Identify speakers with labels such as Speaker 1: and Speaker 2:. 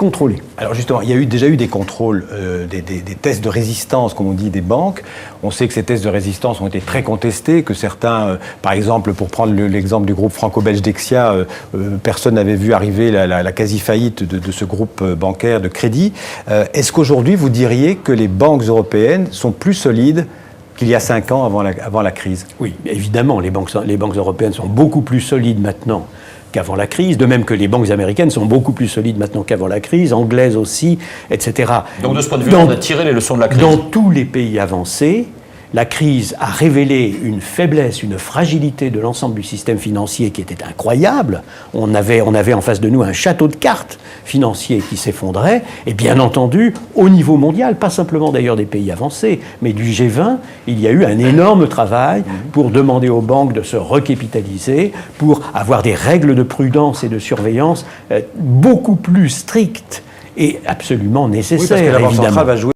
Speaker 1: contrôlée.
Speaker 2: Alors justement, il y a déjà eu des contrôles, des tests de résistance, comme on dit, des banques. On sait que ces tests de résistance ont été très contestés, que certains, par exemple, pour prendre l'exemple du groupe franco-belge Dexia, personne n'avait vu arriver la quasi-faillite de ce groupe bancaire de crédit. Est-ce qu'aujourd'hui, vous diriez que les banques européennes sont plus solides qu'il y a 5 ans avant la crise?
Speaker 1: Oui, évidemment, les banques européennes sont beaucoup plus solides maintenant qu'avant la crise, de même que les banques américaines sont beaucoup plus solides maintenant qu'avant la crise, anglaises aussi, etc.
Speaker 3: Donc de ce point de vue, on a tiré les leçons de la crise.
Speaker 1: Dans tous les pays avancés, la crise a révélé une faiblesse, une fragilité de l'ensemble du système financier qui était incroyable. On avait en face de nous un château de cartes financier qui s'effondrait. Et bien entendu, au niveau mondial, pas simplement d'ailleurs des pays avancés, mais du G20, il y a eu un énorme travail pour demander aux banques de se recapitaliser, pour avoir des règles de prudence et de surveillance beaucoup plus strictes et absolument nécessaires,
Speaker 2: oui, parce que la Banque centrale va jouer